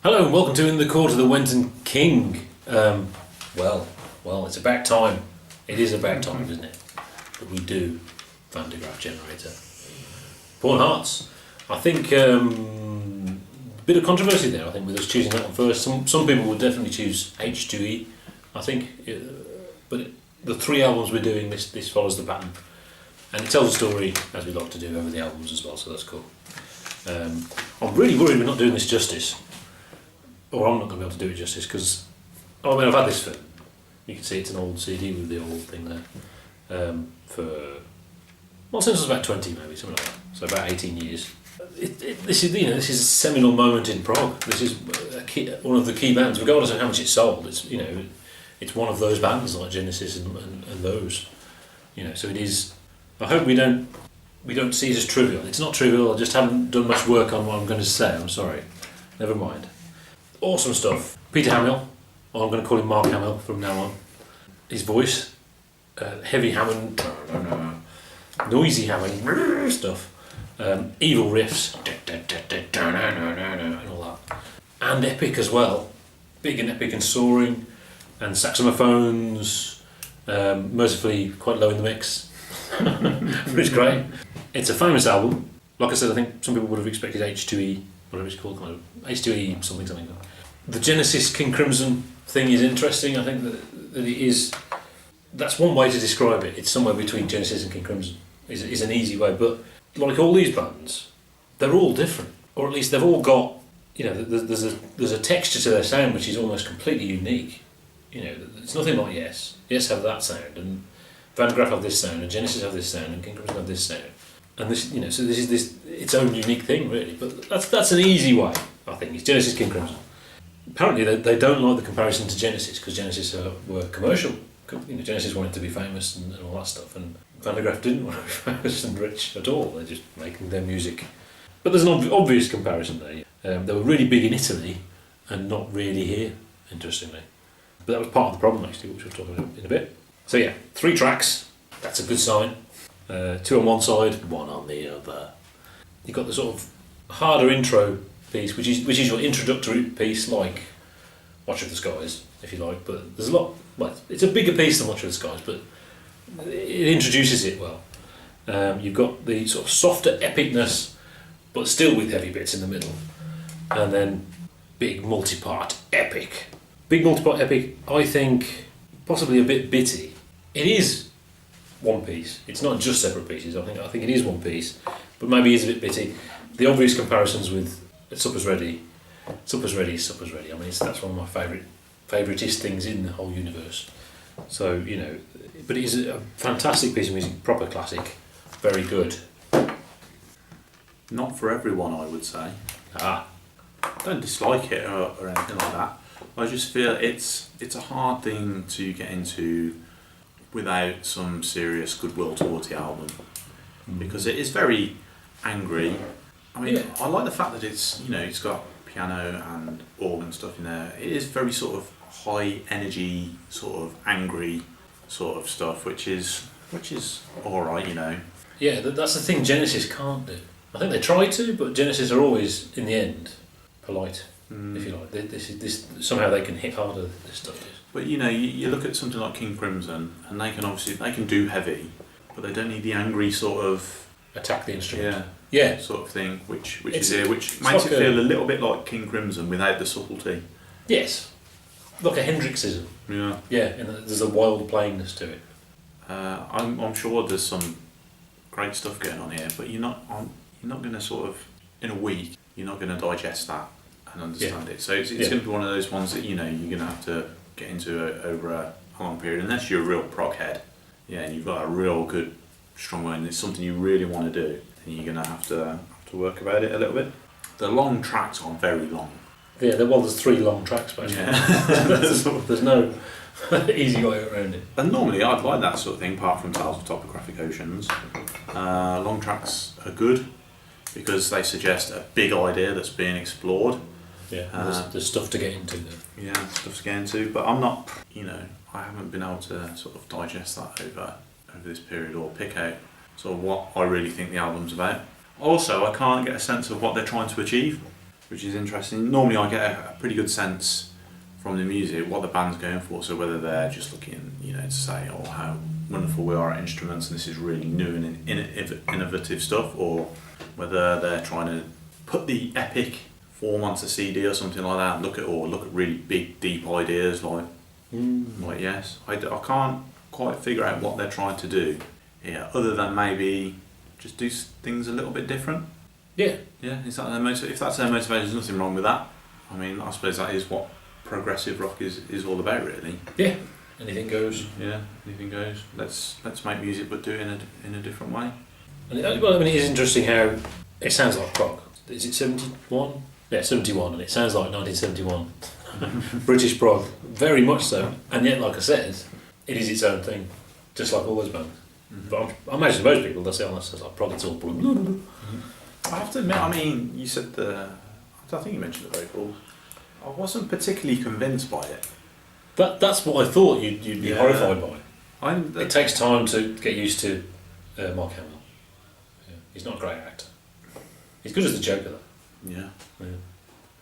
Hello and welcome to In the Court of the Wenton King. Well, it's about time. It is about time, isn't it? That we do Van de Graaff Generator. Pawn Hearts. I think a bit of controversy there, I think, with us choosing that one first. Some people would definitely choose H2E, I think. But the three albums we're doing, this follows the pattern. And it tells a story, as we like to do over the albums as well, so that's cool. I'm really worried we're not doing this justice. Or I'm not going to be able to do it justice because, I've had this for, you can see it's an old CD with the old thing there, since I was about 20 maybe, something like that, so about 18 years. This is a seminal moment in prog. This is one of the key bands, regardless of how much it sold. It's one of those bands like Genesis and those, so it is. I hope we don't see it as trivial. It's not trivial. I just haven't done much work on what I'm going to say. I'm sorry. Never mind. Awesome stuff. Peter Hamill, or I'm going to call him Mark Hamill from now on. His voice, heavy Hammond, noisy Hammond stuff, evil riffs, and all that, and epic as well. Big and epic and soaring, and saxophones, mercifully quite low in the mix, but it's great. It's a famous album. Like I said, I think some people would have expected H2E, whatever it's called, kind of H2E something. The Genesis King Crimson thing is interesting. I think that it is. That's one way to describe it. It's somewhere between Genesis and King Crimson. Is an easy way, but like all these bands, they're all different, or at least they've all got. There's a texture to their sound which is almost completely unique. It's nothing like Yes. Yes have that sound, and Van de Graaff have this sound, and Genesis have this sound, and King Crimson have this sound. And this, so this is its own unique thing, really. But that's an easy way, I think. It's Genesis King Crimson. Apparently, they don't like the comparison to Genesis because Genesis were commercial. Genesis wanted to be famous and all that stuff, and Van de Graaff didn't want to be famous and rich at all. They're just making their music. But there's an obvious comparison there. They were really big in Italy and not really here, interestingly. But that was part of the problem, actually, which we'll talk about in a bit. So yeah, 3 tracks. That's a good sign. 2 on one side, 1 on the other. You've got the sort of harder intro piece, which is your introductory piece, like Watch of the Skies, if you like. But there's a lot. Well, it's a bigger piece than Watch of the Skies, but it introduces it well. You've got the sort of softer epicness, but still with heavy bits in the middle, and then big multi-part epic. Big multi-part epic. I think possibly a bit bitty. It is one piece. It's not just separate pieces. I think it is one piece, but maybe it's a bit bitty. The obvious comparisons with Supper's Ready. Supper's Ready is Supper's Ready. I mean, that's one of my favouriteest things in the whole universe. So but it is a fantastic piece of music, proper classic, very good. Not for everyone, I would say. I don't dislike it or anything like that. I just feel it's a hard thing to get into without some serious goodwill towards the album, because it is very angry. I mean, I like the fact that it's got piano and organ stuff in there. It is very sort of high energy, sort of angry sort of stuff, which is all right, Yeah, that's the thing Genesis can't do. I think they try to, but Genesis are always in the end polite, if you like. This somehow they can hit harder. This stuff is. But you look at something like King Crimson, and they can do heavy, but they don't need the angry sort of attack the instrument. Yeah, sort of thing, which is here, which makes it feel a little bit like King Crimson without the subtlety. Yes, like a Hendrixism. Yeah, and there's a wild plainness to it. I'm sure there's some great stuff going on here, but you're not going to sort of in a week. You're not going to digest that and understand it. So it's going to be one of those ones that you're going to have to get into over a long period, unless you're a real prog head. Yeah, and you've got a real good strong one. It's something you really want to do. And you're going to have to work about it a little bit. The long tracks are very long. Yeah, there's 3 long tracks basically. Yeah. There's no easy way around it. And normally I'd like that sort of thing, apart from Tales of Topographic Oceans. Long tracks are good because they suggest a big idea that's being explored. Yeah, there's stuff to get into there. Yeah, stuff to get into, but I'm not, I haven't been able to sort of digest that over this period or pick out sort of what I really think the album's about. Also, I can't get a sense of what they're trying to achieve. which is interesting. Normally I get a pretty good sense from the music what the band's going for, so whether they're just looking, to say, oh, how wonderful we are at instruments and this is really new and innovative stuff, or whether they're trying to put the epic form onto CD or something like that, and look at really big, deep ideas like yes. I can't quite figure out what they're trying to do here, other than maybe just do things a little bit different. Yeah. Yeah, if that's their motivation, there's nothing wrong with that. I mean, I suppose that is what progressive rock is all about, really. Yeah, anything goes. Yeah, anything goes. Let's make music, but do it in a different way. And it is interesting how it sounds like prog. Is it 71? Yeah, 71, and it sounds like 1971. British prog, very much so. And yet, like I said, it is its own thing, just like all those bands. But I imagine most people, they'll say, oh, that's like prog, it's all prog. I have to admit, I mean, you said I think you mentioned the vocals. I wasn't particularly convinced by it. That's what I thought you'd be horrified by. It takes time to get used to Mark Hamill. Yeah. He's not a great actor. He's good as the Joker, though. Yeah,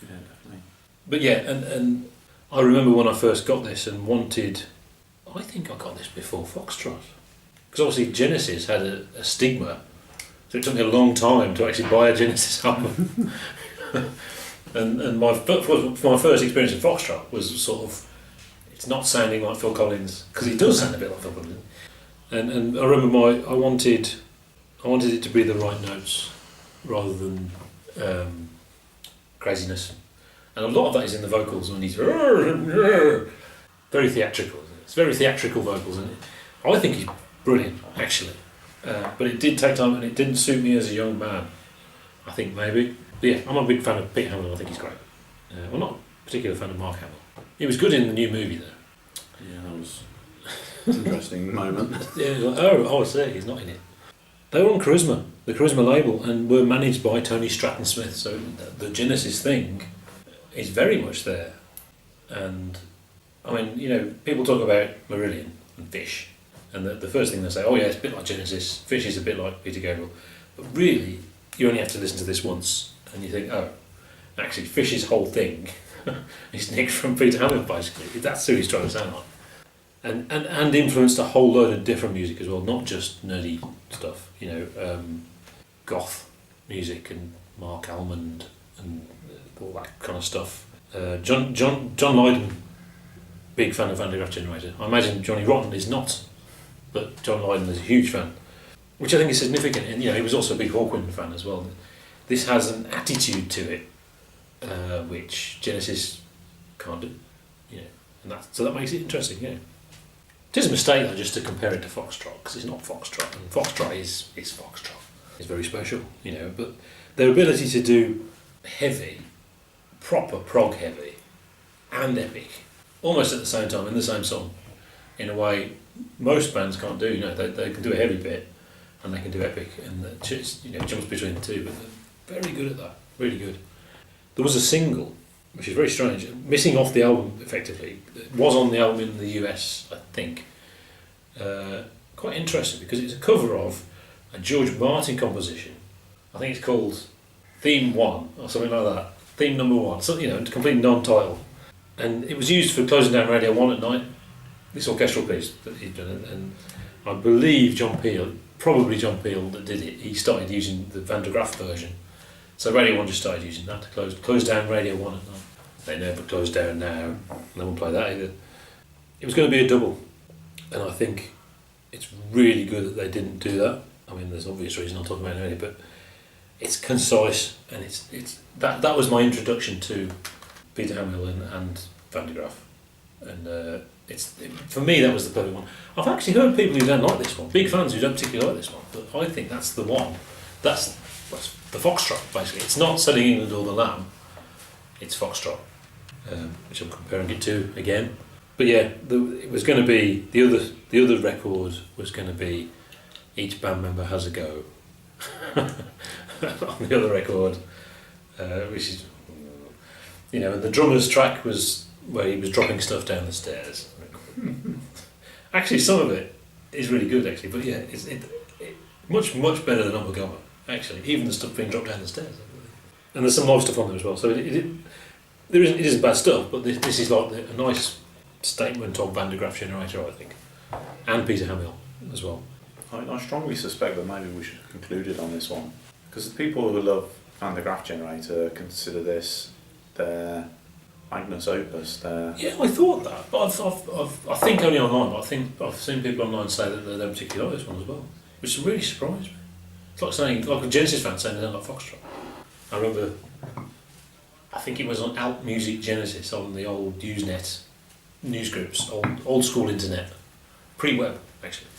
definitely. But yeah, and I remember when I first got this and wanted... I think I got this before Foxtrot. Because obviously Genesis had a stigma, so it took me a long time to actually buy a Genesis album. and my first experience in Foxtrot was sort of, it's not sounding like Phil Collins, because it does sound a bit like Phil Collins. And I remember I wanted it to be the right notes rather than craziness. And a lot of that is in the vocals when he's very theatrical. It's very theatrical vocals, and I think he's brilliant, actually. But it did take time, and it didn't suit me as a young man, I think, maybe. But yeah, I'm a big fan of Pete Hamill. I think he's great. I'm not a particular fan of Mark Hamill. He was good in the new movie, though. Yeah, that was an interesting moment. Yeah, like, I see, he's not in it. They were on Charisma, the Charisma label, and were managed by Tony Stratton-Smith, so the Genesis thing is very much there. And, I mean, people talk about Marillion and Fish, and the first thing they say, oh yeah, it's a bit like Genesis, Fish is a bit like Peter Gabriel. But really, you only have to listen to this once, and you think, oh, actually, Fish's whole thing is nicked from Peter Hamill, basically. That's who he's trying to sound like. And influenced a whole load of different music as well, not just nerdy stuff, goth music and Mark Almond and all that kind of stuff. John Lydon, big fan of Van de Graaff Generator. I imagine Johnny Rotten is not, but John Lydon is a huge fan, which I think is significant. And he was also a big Hawkwind fan as well. This has an attitude to it, which Genesis can't do, and so that makes it interesting. It is a mistake though just to compare it to Foxtrot, because it's not Foxtrot, and Foxtrot is Foxtrot. It's very special, but their ability to do heavy, proper prog heavy, and epic, almost at the same time in the same song, in a way most bands can't do. They can do a heavy bit and they can do epic, and it jumps between the two, but they're very good at that, really good. There was a single, which is very strange, missing off the album effectively. It was on the album in the US, I think. Quite interesting because it's a cover of a George Martin composition. I think it's called Theme 1 or something like that. Theme number 1, so complete non-title. And it was used for closing down Radio 1 at night. This orchestral piece that he'd done, and I believe probably John Peel that did it. He started using the Van de Graaff version. So Radio 1 just started using that to close down Radio 1 at night. They never close down now. No one play that either. It was going to be a double, and I think it's really good that they didn't do that. I mean, there's obvious reason I'll talk about it earlier, but it's concise, and it's that was my introduction to Peter Hamill and Van de Graaff, and for me that was the perfect one. I've actually heard people who don't like this one, big fans who don't particularly like this one, but I think that's the one. That's the Foxtrot, basically. It's not Selling England or the Lamb, it's Foxtrot, which I'm comparing it to again. But yeah, it was going to be the other record was going to be Each Band Member Has a Go on the other record, which is and the drummer's track was where he was dropping stuff down the stairs. Actually, some of it is really good, actually, but yeah, it's much better than Unbegummer, actually, even the stuff being dropped down the stairs. And there's some live stuff on there as well. So it isn't bad stuff, but this is like a nice statement of Van de Graaf Generator, I think, and Peter Hamill as well. I strongly suspect that maybe we should have concluded on this one, because the people who love Van de Graaf Generator consider this their magnus opus. Yeah, I thought that, but I think only online. But I think I've seen people online say that they don't particularly like this one as well, which really surprised me. It's like saying, like a Genesis fan saying they don't like Foxtrot. I remember, I think it was on Alt Music Genesis on the old Usenet newsgroups, old school internet, pre-web actually,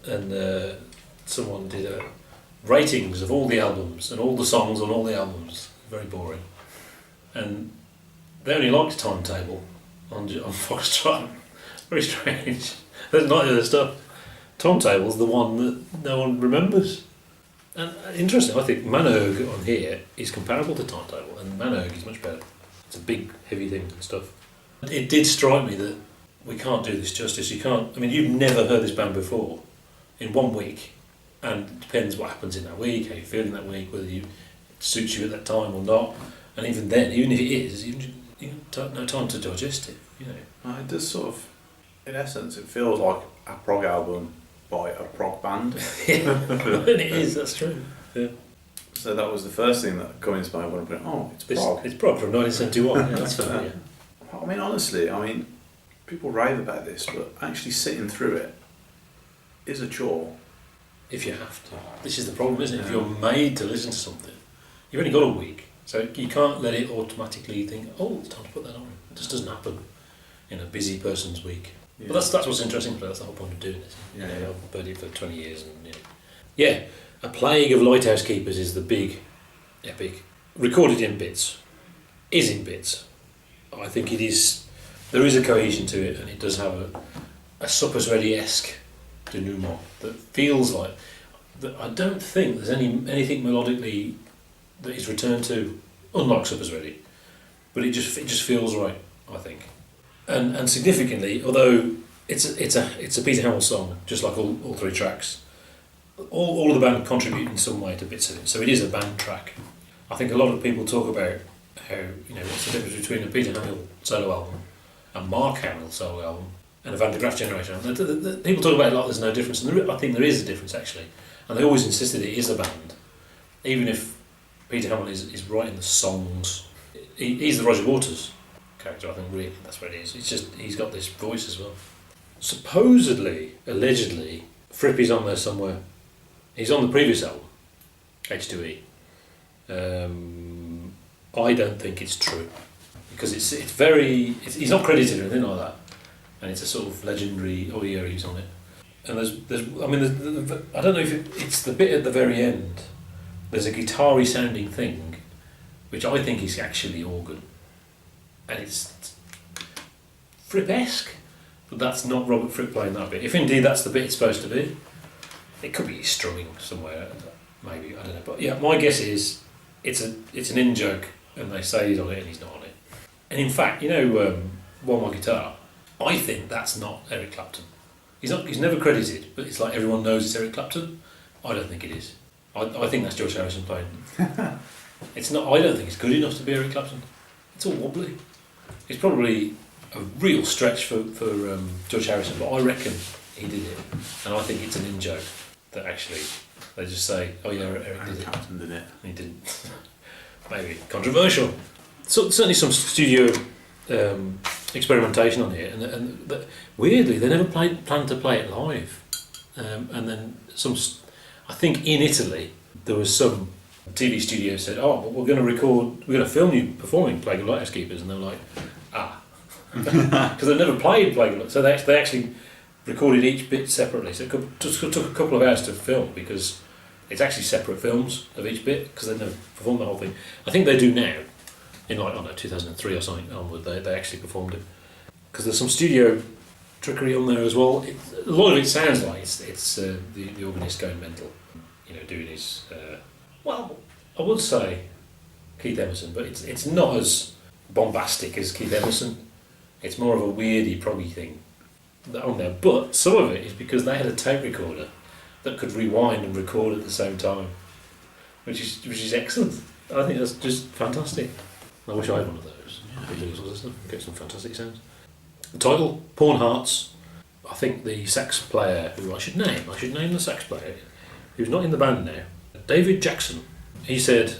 and someone did ratings of all the albums and all the songs on all the albums. Very boring, and they only liked Timetable on Foxtrot. Very strange. There's not the other stuff. Timetable's the one that no one remembers. And interesting, I think Man-Erg on here is comparable to Timetable, and Man-Erg is much better. It's a big, heavy thing and stuff. It did strike me that we can't do this justice. You can't. I mean, you've never heard this band before in 1 week, and it depends what happens in that week, how you're feeling that week, whether it suits you at that time or not. And even then, even if it is, you don't no time to digest it. You know. It does sort of, in essence, it feels like a prog album by a prog band. Yeah, and it is. That's true. Yeah. So that was the first thing that came into my mind when I put, it's prog. It's prog from 1971. Yeah, that's fair. Yeah. I mean, honestly, people rave about this, but actually sitting through it is a chore. If you have to. This is the problem, isn't it? If you're made to listen to something, you've only got a week, so you can't let it automatically think, it's time to put that on. It just doesn't happen in a busy person's week. Yeah. But that's what's interesting, that's the whole point of doing this. Yeah. I've been it for 20 years. And yeah, A Plague of Lighthouse Keepers is the big epic. Recorded in bits. Is in bits. I think it is. There is a cohesion to it, and it does have a Suppers Ready-esque denouement that feels like that. I don't think there's anything melodically that is returned to, unlike Suppers Ready, but it just feels right. I think, and significantly, although it's a Peter Hamill song, just like all three tracks, all of the band contribute in some way to bits of it. So it is a band track. I think a lot of people talk about how, what's the difference between a Peter Hamill solo album, a Mark Hamill solo album, and a Van de Graaf Generation album. The people talk about it a lot, there's no difference, and I think there is a difference actually, and they always insisted it is a band, even if Peter Hamill is writing the songs. He's the Roger Waters character, I think, really, that's what it is. It's just, he's got this voice as well. Supposedly, allegedly, Frippy's on there somewhere. He's on the previous album, H2E. I don't think it's true, because he's not credited or anything like that, and it's a sort of legendary, he's on it. And there's I don't know if it's the bit at the very end, there's a guitar-y sounding thing, which I think is actually organ, and it's Fripp-esque, but that's not Robert Fripp playing that bit. If indeed that's the bit it's supposed to be, it could be strumming somewhere, maybe, I don't know. But yeah, my guess is it's an in-joke, and they say he's on it and he's not on it. And in fact, One More Guitar, I think that's not Eric Clapton. He's never credited, but it's like everyone knows it's Eric Clapton. I don't think it is. I think that's George Harrison playing. It's not. I don't think it's good enough to be Eric Clapton. It's all wobbly. It's probably a real stretch for George Harrison, but I reckon he did it, and I think it's an in-joke that actually they just say, Eric did it. Clapton did it. He didn't. Maybe controversial. So certainly some studio experimentation on here, and weirdly they never planned to play it live, and then I think in Italy there was some TV studio said, we're going to film you performing Plague of Lighthouse Keepers, and they're like, because they've never played Plague of Lighthouse, so they actually recorded each bit separately, so it took a couple of hours to film, because it's actually separate films of each bit, because they never performed the whole thing. I think they do now, in 2003 or something onward, they actually performed it, because there's some studio trickery on there as well. A lot of it sounds like it's the organist going mental, doing his I would say Keith Emerson, but it's not as bombastic as Keith Emerson. It's more of a weirdy proggy thing on there, but some of it is because they had a tape recorder that could rewind and record at the same time, which is excellent. I think that's just fantastic. I wish I had one of those. I could do all sorts of stuff and get some fantastic sounds. The title, Porn Hearts. I think the sax player, who I should name the sax player, who's not in the band now, David Jackson. He said,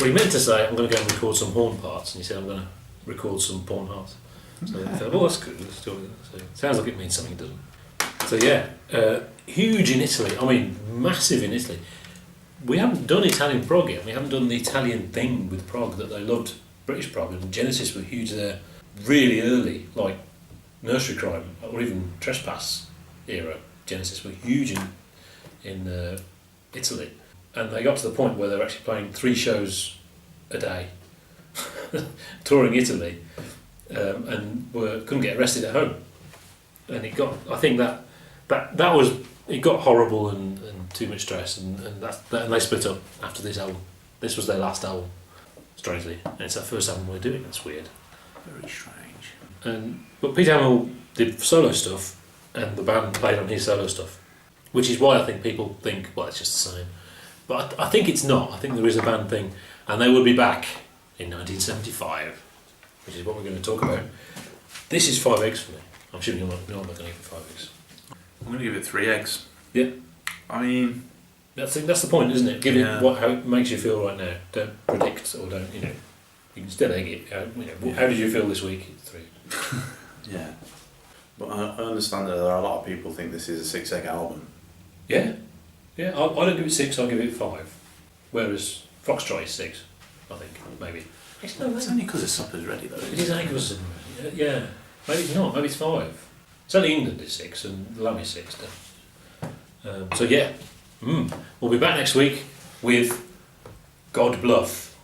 well, he meant to say, I'm going to go and record some horn parts, and he said, I'm going to record some Porn Hearts. So I thought, well, that's good, let's do it. So, sounds like it means something, doesn't it? So yeah, huge in Italy, I mean, massive in Italy. We haven't done Italian prog yet, we haven't done the Italian thing with prog that they loved, British prog, and Genesis were huge there really early, like Nursery Crime, or even Trespass era. Genesis were huge in Italy, and they got to the point where they were actually playing 3 shows a day, touring Italy, and couldn't get arrested at home. And it got, I think that was, it got horrible and too much stress, and they split up after this album. This was their last album, strangely, and it's their first album we're doing. That's weird. Very strange. But Peter Hamill did solo stuff, and the band played on his solo stuff, which is why I think people think, well, it's just the same. But I think it's not. I think there is a band thing, and they will be back in 1975, which is what we're going to talk about. This is 5 eggs for me. I'm assuming you're not going to give it 5 eggs. I'm going to give it 3 eggs. Yeah. I mean, that's the point, isn't it? Give it how it makes you feel right now. Don't predict, or don't, you can still egg it. How did you feel this week? 3. Yeah. But I understand that there are a lot of people think this is a 6-egg album. Yeah. Yeah, I don't give it 6, I'll give it 5. Whereas Foxtrot is 6, I think, maybe. It's only because the supper's ready, though. It is only because, yeah. Maybe it's not, maybe it's 5. It's only England is 6 and Lamb is 6. So yeah, we'll be back next week with God Bluff.